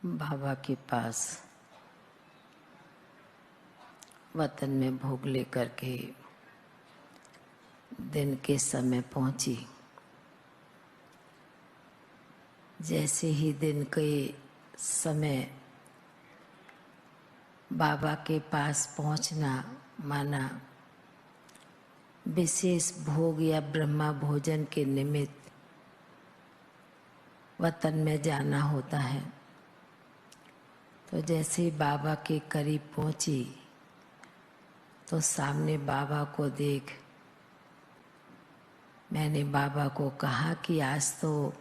बाबा के पास वतन में भोग लेकर के दिन के समय पहुंची। जैसे ही दिन के समय बाबा के पास पहुंचना माना विशेष भोग या ब्रह्मा भोजन के निमित्त वतन में जाना होता है। तो जैसे ही बाबा के करीब पहुंची तो सामने बाबा को देख मैंने बाबा को कहा कि आज तो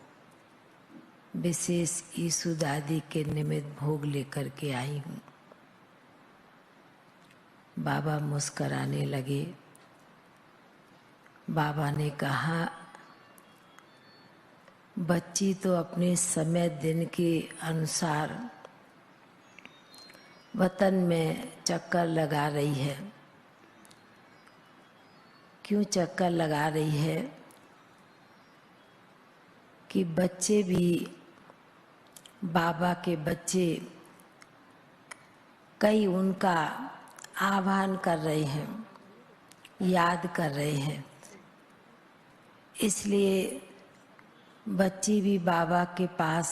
विशेष ईसु दादी के निमित्त भोग लेकर के आई हूँ। बाबा मुस्कराने लगे। बाबा ने कहा, बच्ची तो अपने समय दिन के अनुसार वतन में चक्कर लगा रही है। क्यों चक्कर लगा रही है? कि बच्चे भी बाबा के बच्चे कई उनका आह्वान कर रहे हैं, याद कर रहे हैं। इसलिए बच्ची भी बाबा के पास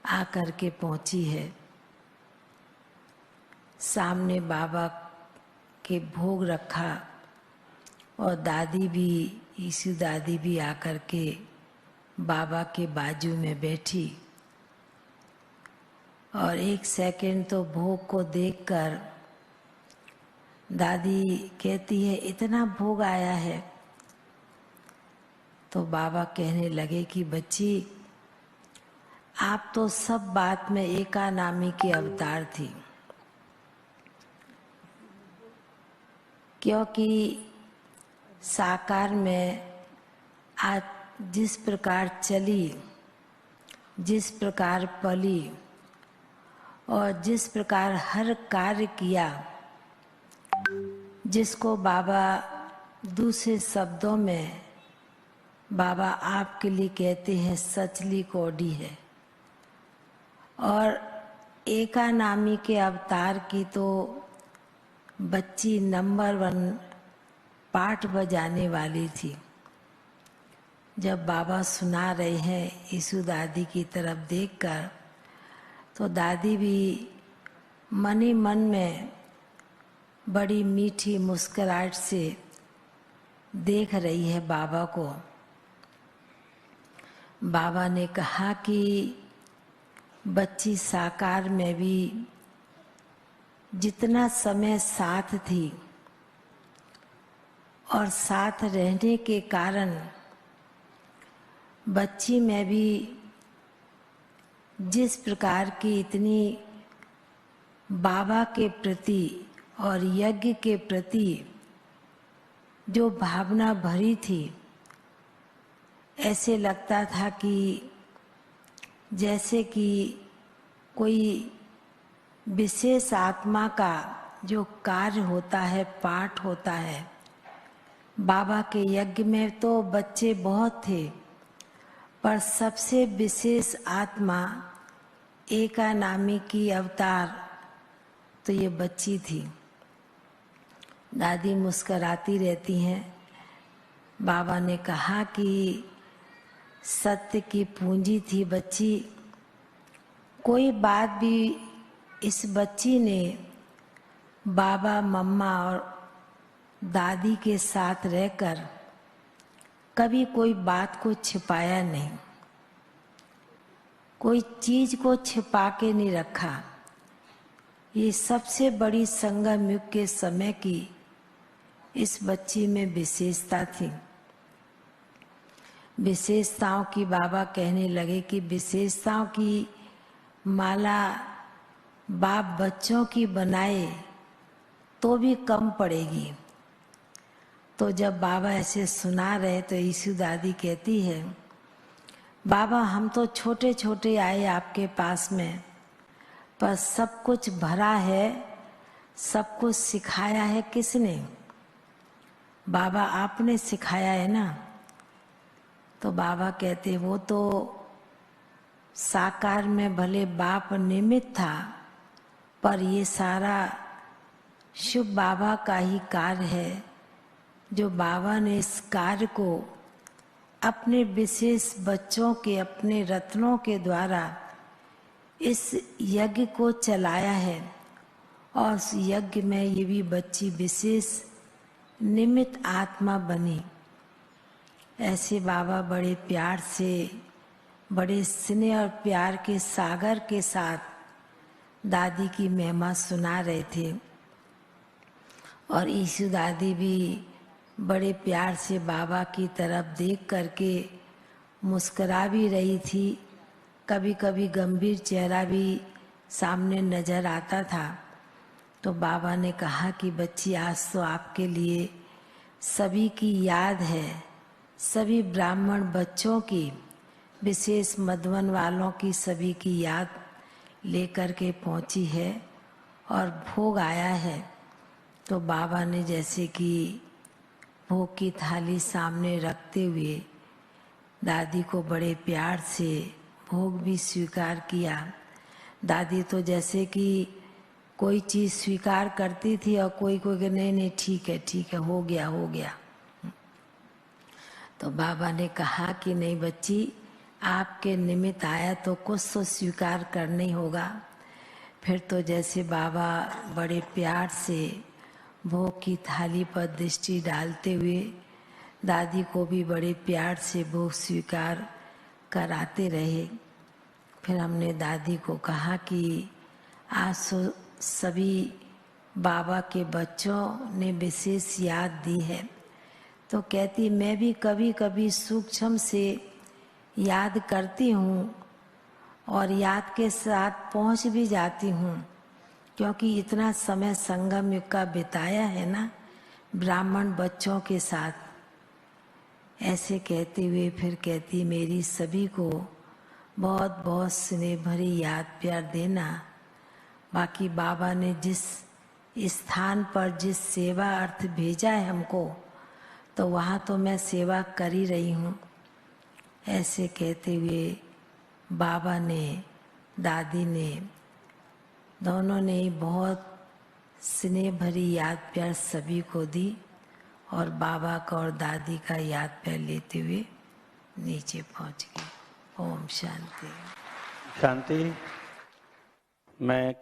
आकर के पहुंची है। सामने बाबा के भोग रखा और दादी भी, ईसु दादी भी आकर के बाबा के बाजू में बैठी और एक सेकंड तो भोग को देखकर दादी कहती है, इतना भोग आया है। तो बाबा कहने लगे कि बच्ची, आप तो सब बात में एकानामी के अवतार थी, क्योंकि साकार में आज जिस प्रकार चली, जिस प्रकार पली और जिस प्रकार हर कार्य किया, जिसको बाबा दूसरे शब्दों में बाबा आपके लिए कहते हैं सचली कौड़ी है। और एकानामी के अवतार की तो बच्ची नंबर 1 पाठ बजाने वाली थी। जब बाबा सुना रहे हैं ईसु दादी की तरफ देखकर, तो दादी भी मन ही मन में बड़ी मीठी मुस्कुराहट से देख रही है बाबा को। बाबा ने कहा कि बच्ची साकार में भी जितना समय साथ थी और साथ रहने के कारण बच्ची में भी जिस प्रकार की इतनी बाबा के प्रति और यज्ञ के प्रति जो भावना भरी थी, ऐसे लगता था कि जैसे कि कोई विशेष आत्मा का जो कार्य होता है, पाठ होता है। बाबा के यज्ञ में तो बच्चे बहुत थे, पर सबसे विशेष आत्मा एकानामी की अवतार तो ये बच्ची थी। दादी मुस्कराती रहती हैं। बाबा ने कहा कि सत्य की पूंजी थी बच्ची। कोई बात भी इस बच्ची ने बाबा, मम्मा और दादी के साथ रहकर कभी कोई बात को छिपाया नहीं, कोई चीज को छिपा के नहीं रखा। ये सबसे बड़ी संगम युग के समय की इस बच्ची में विशेषता थी। विशेषताओं की बाबा कहने लगे कि विशेषताओं की माला बाप बच्चों की बनाए तो भी कम पड़ेगी। तो जब बाबा ऐसे सुना रहे तो ईसु दादी कहती है, बाबा हम तो छोटे छोटे आए आपके पास में, पर सब कुछ भरा है, सब कुछ सिखाया है किसने? बाबा आपने सिखाया है ना। तो बाबा कहते वो तो साकार में भले बाप निमित्त था, पर ये सारा शुभ बाबा का ही कार्य है, जो बाबा ने इस कार्य को अपने विशेष बच्चों के, अपने रत्नों के द्वारा इस यज्ञ को चलाया है। और उस यज्ञ में ये भी बच्ची विशेष निमित्त आत्मा बनी। ऐसे बाबा बड़े प्यार से, बड़े स्नेह और प्यार के सागर के साथ दादी की महिमा सुना रहे थे। और ईशु दादी भी बड़े प्यार से बाबा की तरफ देख करके मुस्कुरा भी रही थी। कभी कभी गंभीर चेहरा भी सामने नजर आता था। तो बाबा ने कहा कि बच्ची, आज तो आपके लिए सभी की याद है, सभी ब्राह्मण बच्चों की, विशेष मधुबन वालों की, सभी की याद लेकर के पहुंची है और भोग आया है। तो बाबा ने जैसे कि भोग की थाली सामने रखते हुए दादी को बड़े प्यार से भोग भी स्वीकार किया। दादी तो जैसे कि कोई चीज स्वीकार करती थी और कोई कोई नहीं नहीं ठीक है, हो गया। तो बाबा ने कहा कि नहीं बच्ची, आपके निमित्त आया तो कुछ तो स्वीकार करना ही होगा। फिर तो जैसे बाबा बड़े प्यार से भोग की थाली पर दृष्टि डालते हुए दादी को भी बड़े प्यार से भोग स्वीकार कराते रहे। फिर हमने दादी को कहा कि आज तो सभी बाबा के बच्चों ने विशेष याद दी है। तो कहती, मैं भी कभी कभी सूक्ष्म से याद करती हूँ और याद के साथ पहुँच भी जाती हूँ, क्योंकि इतना समय संगम युग का बिताया है ना ब्राह्मण बच्चों के साथ। ऐसे कहते हुए फिर कहती, मेरी सभी को बहुत बहुत स्नेह भरी याद प्यार देना। बाकी बाबा ने जिस स्थान पर जिस सेवा अर्थ भेजा है हमको, तो वहाँ तो मैं सेवा कर ही रही हूँ। ऐसे कहते हुए बाबा ने, दादी ने, दोनों ने बहुत स्नेह भरी याद प्यार सभी को दी और बाबा का और दादी का याद प्यार लेते हुए नीचे पहुँच गए। ओम शांति। शांति। मैं